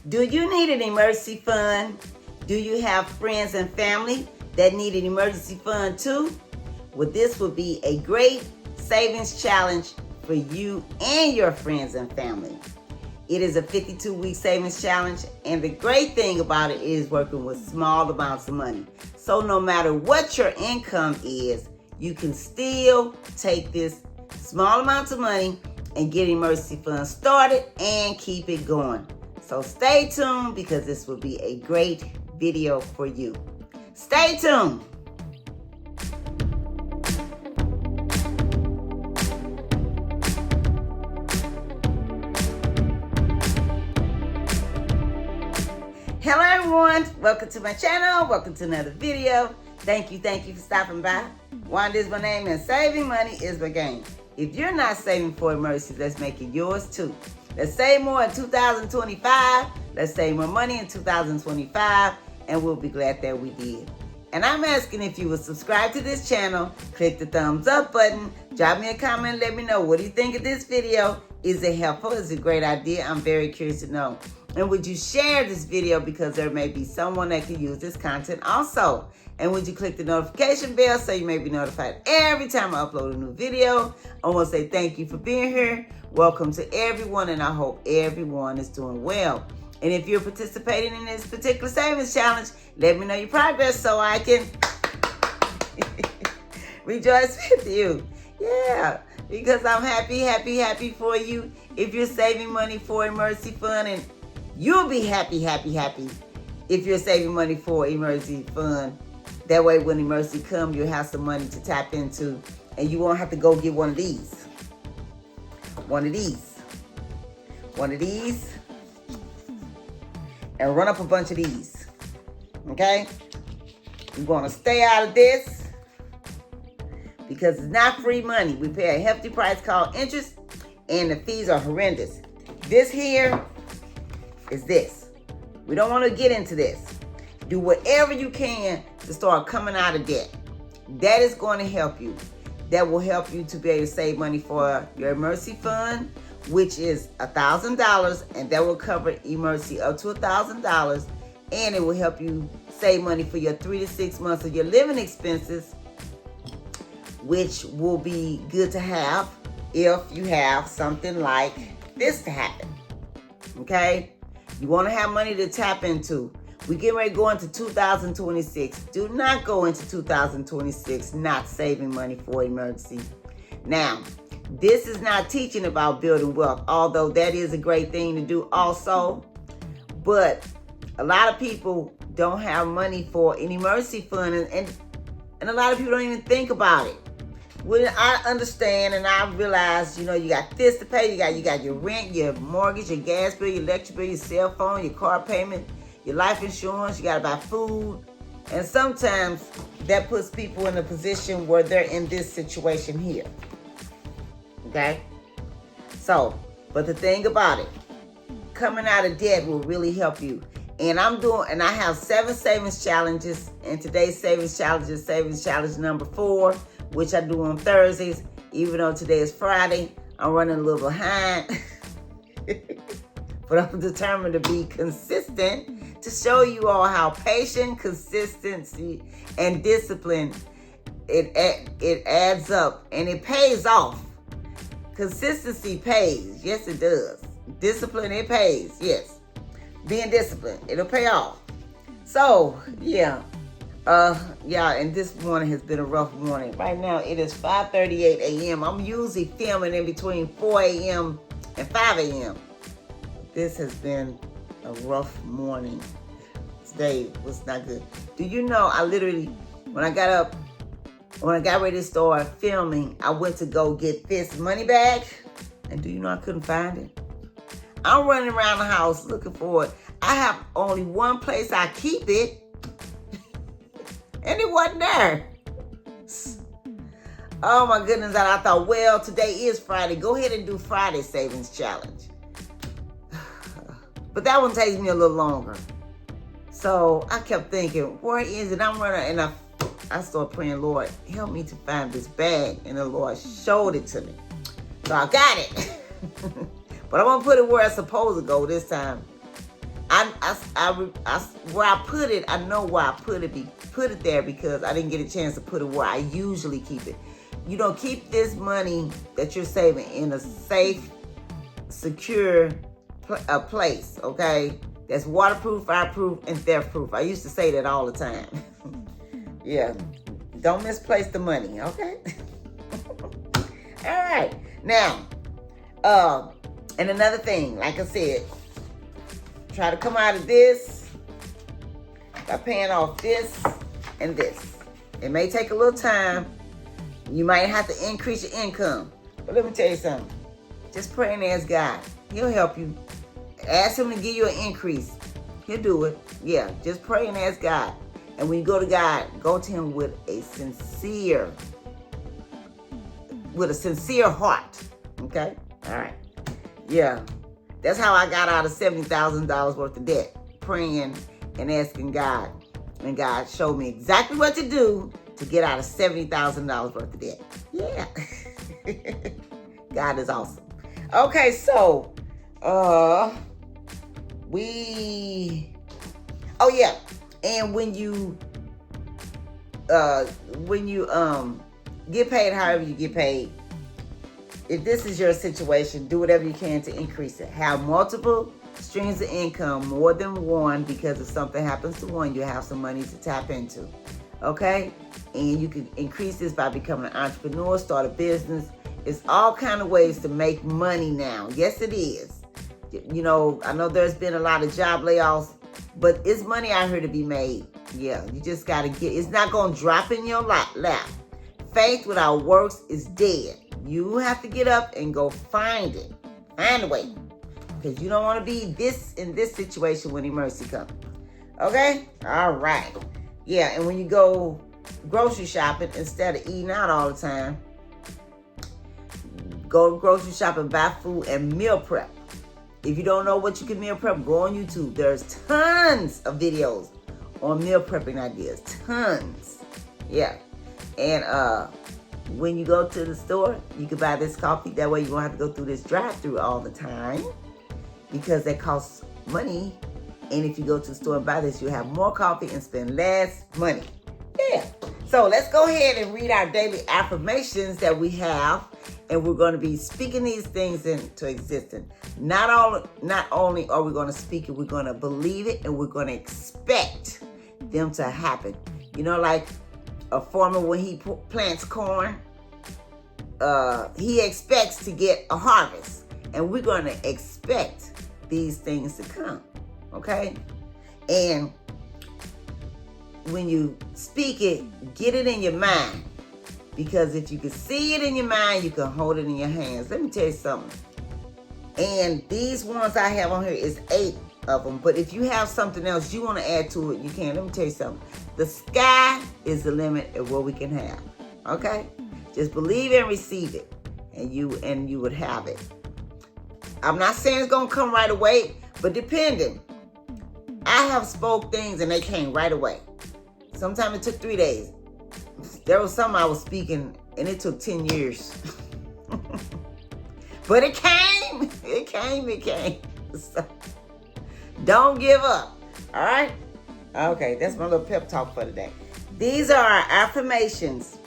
Do you need an emergency fund? Do you have friends and family that need an emergency fund too? Well, this would be a great savings challenge for you and your friends and family. It is a 52-week savings challenge, and the great thing about it is working with small amounts of money. So no matter what your income is, you can still take this small amounts of money and get emergency fund started and keep it going. So stay tuned because this will be a great video for you. Stay tuned. Hello everyone, welcome to my channel, welcome to another video. Thank you for stopping by. Wanda is my name and saving money is my game. If you're not saving for emergencies, let's make it yours too. Let's save more in 2025, let's save more money in 2025, and we'll be glad that we did. And I'm asking if you would subscribe to this channel, click the thumbs up button, drop me a comment, let me know what do you think of this video. Is it helpful? Is it a great idea? I'm very curious to know. And would you share this video because there may be someone that can use this content also? And would you click the notification bell so you may be notified every time I upload a new video? I want to say thank you for being here. Welcome to everyone, and I hope everyone is doing well. And if you're participating in this particular savings challenge, let me know your progress so I can rejoice with you. Yeah, because I'm happy for you. If you're saving money for emergency fund, and you'll be happy if you're saving money for emergency fund. That way when emergency comes, you'll have some money to tap into and you won't have to go get one of these. And run up a bunch of these. Okay? You're going to stay out of this because it's not free money. We pay a hefty price called interest and the fees are horrendous. This here is this. We don't want to get into this. Do whatever you can to start coming out of debt. That is going to help you. That will help you to be able to save money for your emergency fund, which is $1,000, and that will cover emergency up to $1,000, and it will help you save money for your 3 to 6 months of your living expenses, which will be good to have if you have something like this to happen. Okay? You want to have money to tap into. We're getting ready to go into 2026. Do not go into 2026 not saving money for emergency. Now, this is not teaching about building wealth, although that is a great thing to do also. But a lot of people don't have money for an emergency fund, and a lot of people don't even think about it. When I understand and I realize, you got this to pay, you got your rent, your mortgage, your gas bill, your electric bill, your cell phone, your car payment, your life insurance, you got to buy food. And sometimes that puts people in a position where they're in this situation here. Okay? So, but the thing about it, coming out of debt will really help you. And I have 7 savings challenges, and today's savings challenge is savings challenge number 4, which I do on Thursdays. Even though today is Friday, I'm running a little behind. But I'm determined to be consistent to show you all how patient, consistency, and discipline, it adds up and it pays off. Consistency pays. Yes, it does. Discipline, it pays. Yes. Being disciplined, it'll pay off. So, yeah. And this morning has been a rough morning. Right now, it is 5:38 a.m. I'm usually filming in between 4 a.m. and 5 a.m. This has been a rough morning. Today was not good. Do you know, I literally, when I got ready to start filming, I went to go get this money bag. And do you know I couldn't find it? I'm running around the house looking for it. I have only one place I keep it. And it wasn't there. Oh my goodness. And I thought, well, today is Friday. Go ahead and do Friday Savings Challenge. But that one takes me a little longer. So I kept thinking, where is it? I'm running, and I started praying, Lord, help me to find this bag. And the Lord showed it to me. So I got it. But I'm going to put it where it's supposed to go this time. where I put it, I know why I put it there because I didn't get a chance to put it where I usually keep it. You don't keep this money that you're saving in a safe, secure place, okay? That's waterproof, fireproof, and theft-proof. I used to say that all the time. Yeah, don't misplace the money, okay? All right, now, and another thing, like I said, try to come out of this by paying off this and this. It may take a little time. You might have to increase your income. But let me tell you something. Just pray and ask God. He'll help you. Ask him to give you an increase. He'll do it. Yeah, just pray and ask God. And when you go to God, go to him with a sincere heart. Okay? All right. Yeah. That's how I got out of $70,000 worth of debt. Praying and asking God. And God showed me exactly what to do to get out of $70,000 worth of debt. Yeah. God is awesome. Okay, so and when you get paid however you get paid, if this is your situation, do whatever you can to increase it. Have multiple streams of income, more than one, because if something happens to one, you have some money to tap into. Okay? And you can increase this by becoming an entrepreneur, start a business. It's all kind of ways to make money now. Yes, it is. You know, I know there's been a lot of job layoffs, but it's money out here to be made. Yeah, you just got to it's not going to drop in your lap. Faith without works is dead. You have to get up and go find it. Find a way. Because you don't want to be in this situation when emergency comes. Okay? All right. Yeah, and when you go grocery shopping, instead of eating out all the time, go grocery shopping, buy food, and meal prep. If you don't know what you can meal prep, go on YouTube. There's tons of videos on meal prepping ideas. Tons. Yeah. And when you go to the store, you can buy this coffee. That way you won't have to go through this drive-through all the time because that costs money. And if you go to the store and buy this, you'll have more coffee and spend less money. Yeah. So let's go ahead and read our daily affirmations that we have. And we're going to be speaking these things into existence. Not only are we going to speak it, we're going to believe it, and we're going to expect them to happen. You know, like a farmer, when he plants corn, he expects to get a harvest. And we're going to expect these things to come. Okay? And when you speak it, get it in your mind. Because if you can see it in your mind, you can hold it in your hands. Let me tell you something. And these ones I have on here is 8 of them. But if you have something else you want to add to it, you can. Let me tell you something. The sky is the limit of what we can have. Okay? Just believe and receive it. And you would have it. I'm not saying it's going to come right away, but depending. I have spoke things and they came right away. Sometimes it took 3 days. There was some I was speaking and it took 10 years. But it came. It came. So, don't give up. All right? Okay, that's my little pep talk for today. These are our affirmations.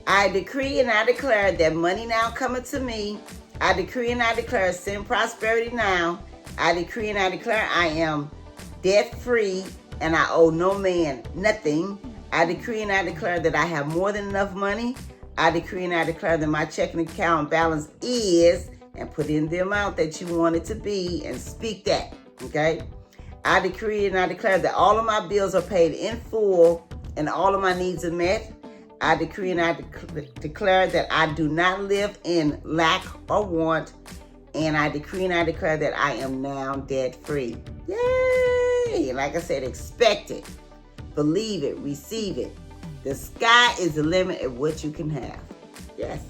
I decree and I declare that money now cometh to me. I decree and I declare send prosperity now. I decree and I declare I am debt free and I owe no man nothing. I decree and I declare that I have more than enough money. I decree and I declare that my checking account balance is, and put in the amount that you want it to be and speak that, okay? I decree and I declare that all of my bills are paid in full and all of my needs are met. I decree and I declare that I do not live in lack or want. And I decree and I declare that I am now debt free. Yay! Like I said, expect it. Believe it, receive it. The sky is the limit of what you can have. Yes.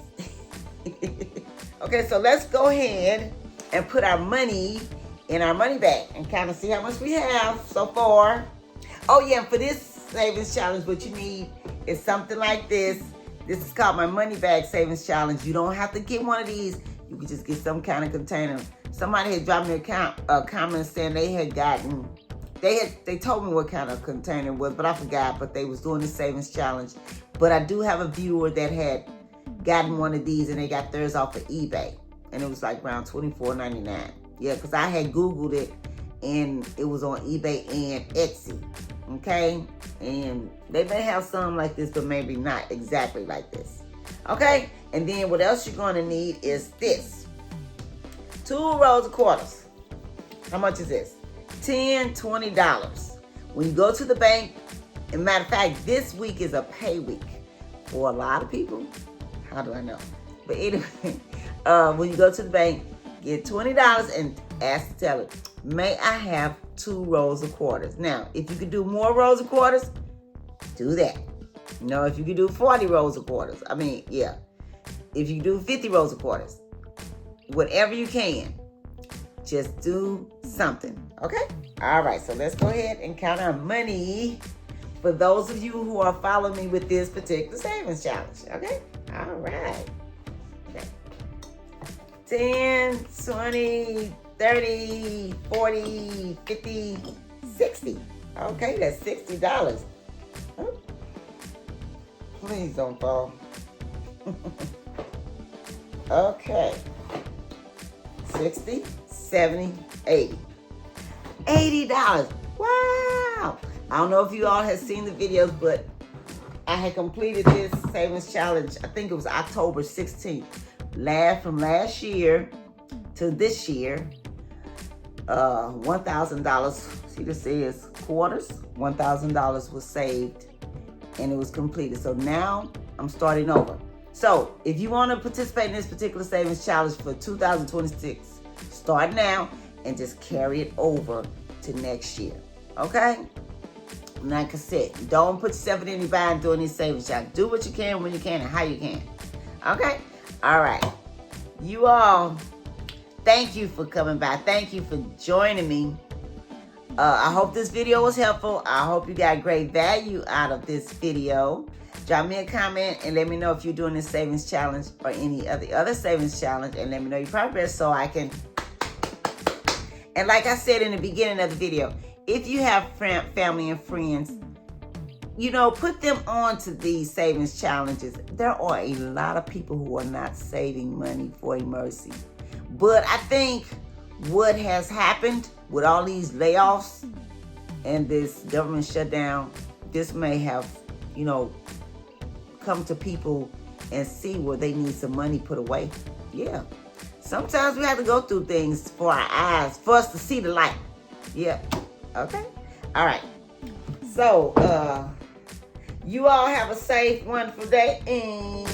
Okay, so let's go ahead and put our money in our money bag and kind of see how much we have so far. Oh yeah, for this savings challenge, what you need is something like this. This is called my money bag savings challenge. You don't have to get one of these. You can just get some kind of container. somebody had dropped me a comment saying they had gotten, they told me what kind of container it was, but I forgot, but they was doing the savings challenge. But I do have a viewer that had gotten one of these and they got theirs off of eBay. And it was like around $24.99. Yeah, because I had Googled it and it was on eBay and Etsy. Okay? And they may have some like this, but maybe not exactly like this. Okay? And then what else you're going to need is this. 2 rolls of quarters. How much is this? $10, $20. When you go to the bank, as a matter of fact, this week is a pay week for a lot of people. How do I know? But anyway, when you go to the bank, get $20 and ask the teller, may I have 2 rolls of quarters? Now, if you could do more rolls of quarters, do that. You know, if you could do 40 rolls of quarters, if you do 50 rolls of quarters, whatever you can, just do something, okay? All right, so let's go ahead and count our money for those of you who are following me with this particular savings challenge, okay? All right. Okay. 10, 20, 30, 40, 50, 60. Okay, that's $60. Oh. Please don't fall. Okay. 60, 70, 80. $80. Wow. I don't know if you all have seen the videos, but I had completed this savings challenge, I think it was October 16th. From last year to this year, $1,000, see this says quarters, $1,000 was saved and it was completed. So now I'm starting over. So if you want to participate in this particular savings challenge for 2026, start now and just carry it over to next year, okay? Like I said, don't put yourself in any bind doing these savings challenge. Do what you can, when you can, and how you can, okay? All right. You all, thank you for coming by. Thank you for joining me. I hope this video was helpful. I hope you got great value out of this video. Drop me a comment and let me know if you're doing this savings challenge or any of the other savings challenge, and let me know your progress so I can. And like I said in the beginning of the video, if you have family and friends, you know, put them on to these savings challenges. There are a lot of people who are not saving money for emergency. But I think what has happened with all these layoffs and this government shutdown, this may have, you know, come to people and see where they need some money put away. Yeah. Sometimes we have to go through things for our eyes, for us to see the light. Yeah. Okay? All right. So, you all have a safe, wonderful day, and